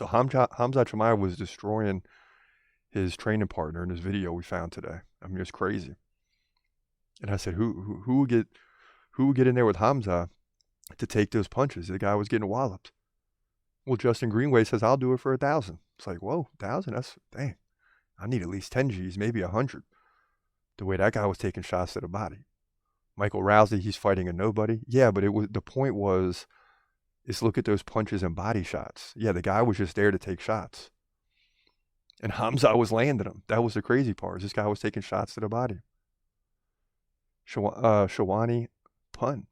So Khamzat Chimaev was destroying his training partner in this video we found today. I mean, it's crazy. And I said, who would get in there with Hamza to take those punches? The guy was getting walloped. Well, Justin Greenway says, I'll do it for 1,000. It's like, whoa, 1,000? That's, dang. I need at least 10 G's, maybe 100. The way that guy was taking shots to the body. Michael Rousey, he's fighting a nobody. Yeah, but the point was, is look at those punches and body shots. Yeah, the guy was just there to take shots. And Hamza was landing them. That was the crazy part. This guy was taking shots to the body. Shawani Pun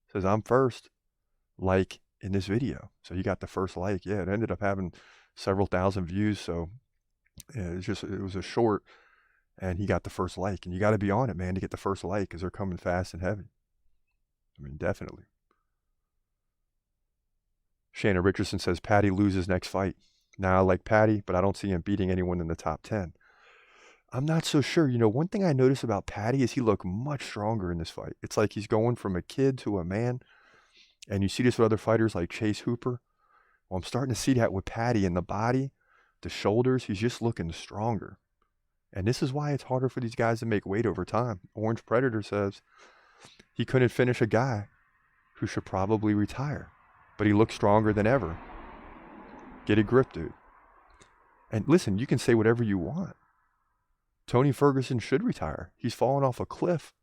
says, I'm first, like in this video. So he got the first like. Yeah, it ended up having several thousand views. So yeah, it was a short, and he got the first like. And you got to be on it, man, to get the first like, because they're coming fast and heavy. I mean, definitely. Shanna Richardson says, Patty loses next fight. Now I like Patty, but I don't see him beating anyone in the top 10. I'm not so sure. You know, one thing I noticed about Patty is he looked much stronger in this fight. It's like he's going from a kid to a man. And you see this with other fighters like Chase Hooper. Well, I'm starting to see that with Patty in the body, the shoulders. He's just looking stronger. And this is why it's harder for these guys to make weight over time. Orange Predator says he couldn't finish a guy who should probably retire, but he looks stronger than ever. Get a grip, dude. And listen, you can say whatever you want. Tony Ferguson should retire. He's fallen off a cliff.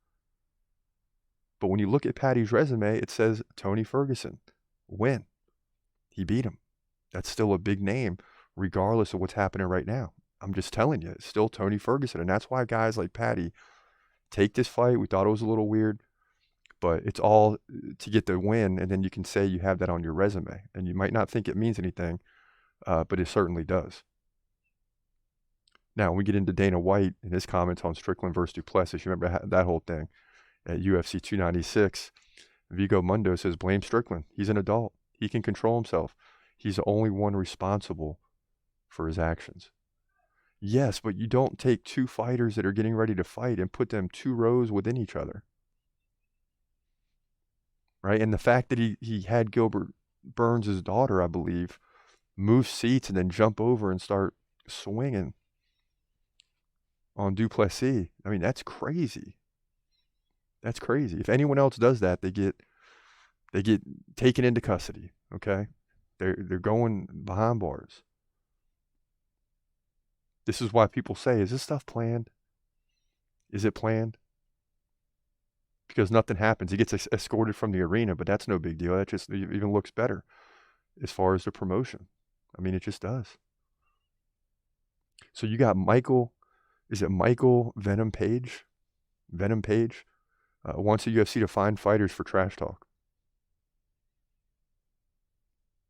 But when you look at Patty's resume, it says Tony Ferguson win. He beat him. That's still a big name, regardless of what's happening right now. I'm just telling you, it's still Tony Ferguson. And that's why guys like Patty take this fight. We thought it was a little weird, but it's all to get the win. And then you can say you have that on your resume. And you might not think it means anything, but it certainly does. Now, when we get into Dana White and his comments on Strickland versus Du Plessis, you remember that whole thing at UFC 296. Vigo Mundo says, blame Strickland. He's an adult. He can control himself. He's the only one responsible for his actions. Yes, but you don't take two fighters that are getting ready to fight and put them 2 rows within each other. Right? And the fact that he had Gilbert Burns' daughter, I believe, move seats and then jump over and start swinging on Du Plessis. I mean, that's crazy. That's crazy. If anyone else does that, they get taken into custody. Okay, they're going behind bars. This is why people say, is this stuff planned? Is it planned? Because nothing happens. He gets escorted from the arena, but that's no big deal. That just even looks better as far as the promotion. I mean, it just does. So you got Michael, is it Michael Venom Page? Venom Page wants the UFC to find fighters for trash talk.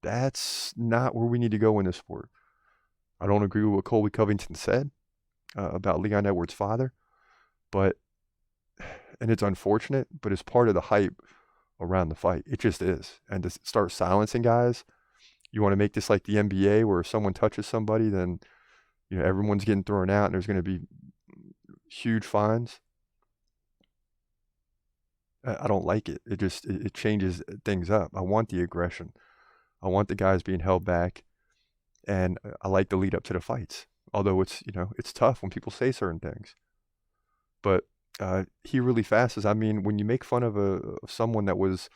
That's not where we need to go in this sport. I don't agree with what Colby Covington said about Leon Edwards' father, and it's unfortunate, but it's part of the hype around the fight. It just is. And to start silencing guys, you want to make this like the NBA where if someone touches somebody, then everyone's getting thrown out and there's going to be huge fines. I don't like it. It changes things up. I want the aggression. I want the guys being held back, and I like the lead up to the fights. Although it's tough when people say certain things. But he really fast says, I mean, when you make fun of someone that was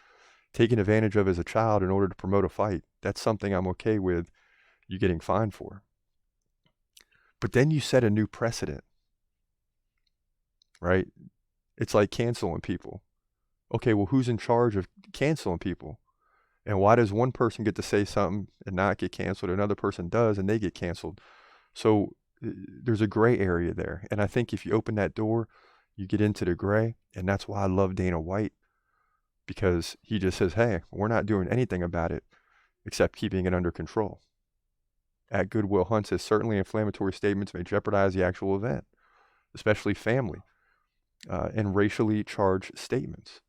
taken advantage of as a child in order to promote a fight, that's something I'm okay with you getting fined for. But then you set a new precedent, right? It's like canceling people. Okay, well, who's in charge of canceling people? And why does one person get to say something and not get canceled? Another person does and they get canceled. So there's a gray area there. And I think if you open that door, you get into the gray. And that's why I love Dana White, because he just says, hey, we're not doing anything about it except keeping it under control. At Goodwill Hunt says, certainly inflammatory statements may jeopardize the actual event, especially family and racially charged statements.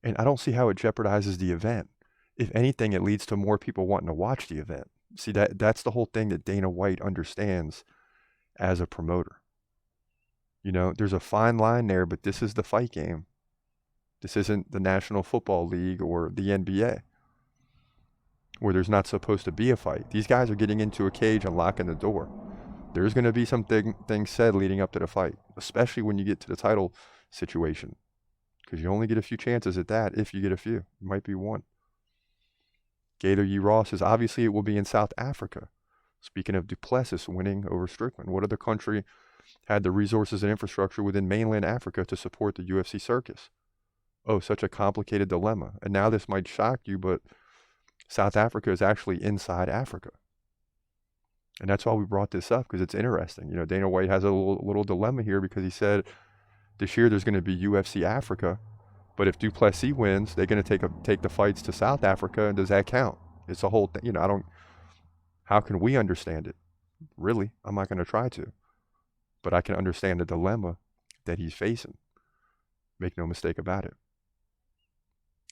And I don't see how it jeopardizes the event. If anything, it leads to more people wanting to watch the event. See, that's the whole thing that Dana White understands as a promoter. There's a fine line there, but this is the fight game. This isn't the National Football League or the NBA. where there's not supposed to be a fight. These guys are getting into a cage and locking the door. There's going to be some things said leading up to the fight, especially when you get to the title situation, because you only get a few chances at that. If you get a few, it might be one. Gator Yee Ross says, obviously it will be in South Africa. Speaking of Du Plessis winning over Strickland, what other country had the resources and infrastructure within mainland Africa to support the UFC circus? Oh, such a complicated dilemma. And now this might shock you, but South Africa is actually inside Africa. And that's why we brought this up, because it's interesting. You know, Dana White has a little dilemma here, because he said this year there's going to be UFC Africa, but if Du Plessis wins, they're going to take the fights to South Africa, and does that count? It's a whole thing. You know, how can we understand it? Really, I'm not going to try to. But I can understand the dilemma that he's facing. Make no mistake about it.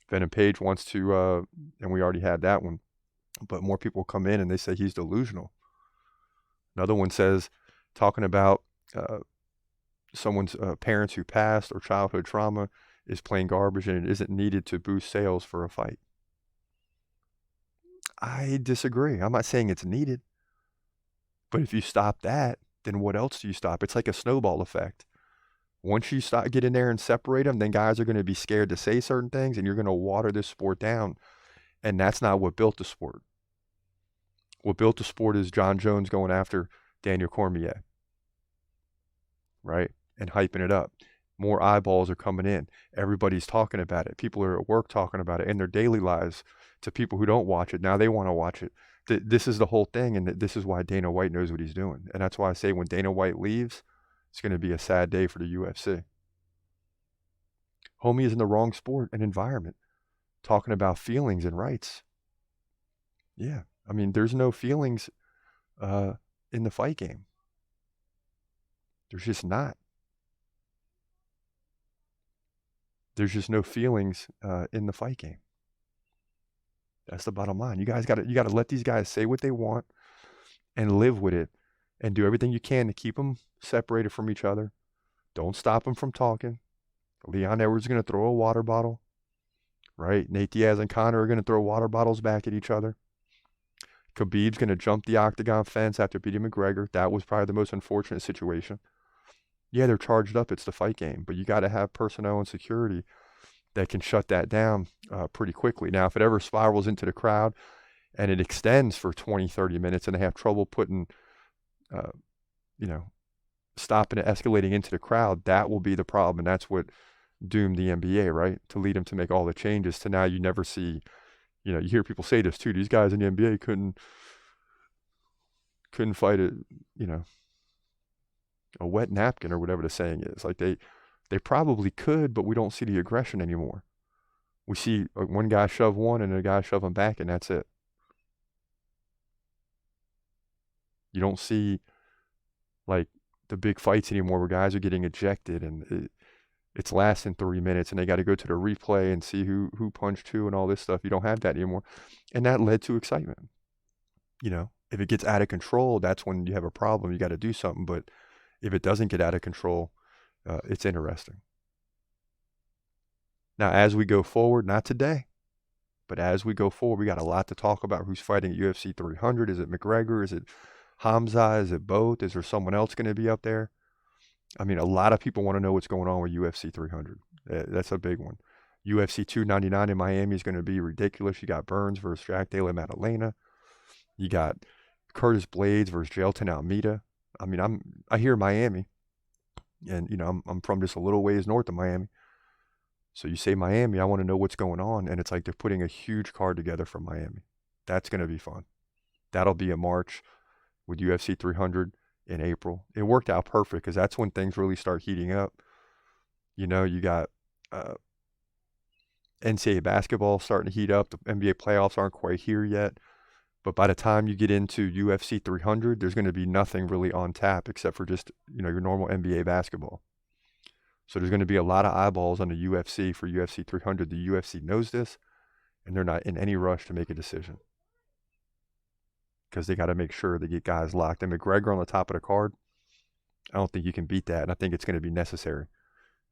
Venom Page wants to, and we already had that one, but more people come in and they say he's delusional. Another one says, talking about someone's parents who passed or childhood trauma is plain garbage and it isn't needed to boost sales for a fight. I disagree. I'm not saying it's needed. But if you stop that, then what else do you stop? It's like a snowball effect. Once you get in there and separate them, then guys are going to be scared to say certain things, and you're going to water this sport down. And that's not what built the sport. What built the sport is John Jones going after Daniel Cormier, right? And hyping it up. More eyeballs are coming in. Everybody's talking about it. People are at work talking about it in their daily lives. To people who don't watch it, now they want to watch it. This is the whole thing, and this is why Dana White knows what he's doing. And that's why I say when Dana White leaves, it's going to be a sad day for the UFC. Homie is in the wrong sport and environment, talking about feelings and rights. Yeah, I mean, there's no feelings in the fight game. There's just not. There's just no feelings in the fight game. That's the bottom line. You guys got to let these guys say what they want and live with it, and do everything you can to keep them separated from each other. Don't stop them from talking. Leon Edwards is going to throw a water bottle, right? Nate Diaz and Conor are going to throw water bottles back at each other. Khabib's going to jump the octagon fence after beating McGregor. That was probably the most unfortunate situation. Yeah, they're charged up. It's the fight game. But you got to have personnel and security that can shut that down pretty quickly. Now, if it ever spirals into the crowd and it extends for 20, 30 minutes and they have trouble putting, stopping it, escalating into the crowd, that will be the problem. And that's what doomed the NBA, right? To lead them to make all the changes to now you never see, you hear people say this too. These guys in the NBA couldn't fight a wet napkin or whatever the saying is. Like they probably could, but we don't see the aggression anymore. We see one guy shove one and a guy shove him back, and that's it. You don't see like the big fights anymore where guys are getting ejected and it's lasting 3 minutes and they got to go to the replay and see who punched who and all this stuff. You don't have that anymore. And that led to excitement. If it gets out of control, that's when you have a problem. You got to do something. But if it doesn't get out of control, it's interesting. Now, as we go forward, not today, but as we go forward, we got a lot to talk about. Who's fighting at UFC 300? Is it McGregor? Is it Khamzat? Is it both? Is there someone else going to be up there? I mean, a lot of people want to know what's going on with UFC 300. That's a big one. UFC 299 in Miami is going to be ridiculous. You got Burns versus Jack Della Maddalena. You got Curtis Blades versus Jailton Almeida. I mean, I hear Miami, and I'm from just a little ways north of Miami. So you say Miami, I want to know what's going on, and it's like they're putting a huge card together for Miami. That's going to be fun. That'll be in March with UFC 300 in April. It worked out perfect because that's when things really start heating up. You got NCAA basketball starting to heat up. The NBA playoffs aren't quite here yet. But by the time you get into UFC 300, there's going to be nothing really on tap except for just, your normal NBA basketball. So there's going to be a lot of eyeballs on the UFC for UFC 300. The UFC knows this, and they're not in any rush to make a decision because they got to make sure they get guys locked. And McGregor on the top of the card, I don't think you can beat that, and I think it's going to be necessary.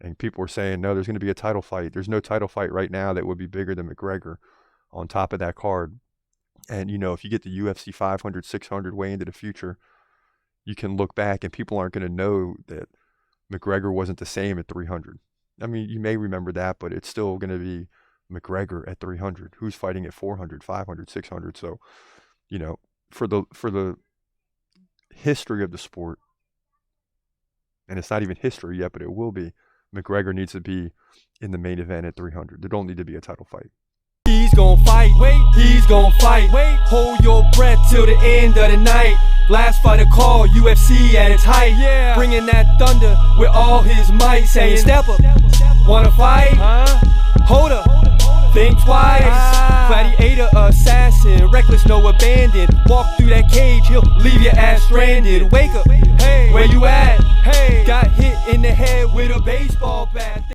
And people are saying, no, there's going to be a title fight. There's no title fight right now that would be bigger than McGregor on top of that card. And, if you get the UFC 500, 600 way into the future, you can look back and people aren't going to know that McGregor wasn't the same at 300. I mean, you may remember that, but it's still going to be McGregor at 300. Who's fighting at 400, 500, 600? So, for the history of the sport, and it's not even history yet, but it will be, McGregor needs to be in the main event at 300. There don't need to be a title fight. He's gon' fight, wait, he's gon' fight, wait, hold your breath till the end of the night. Last fighter call, UFC at its height, yeah. Bringing that thunder with all his might, saying step up, wanna fight, hold up, think twice, gladiator, assassin, reckless, no abandon, walk through that cage, he'll leave your ass stranded, wake up, hey, where you at, hey, got hit in the head with a baseball bat.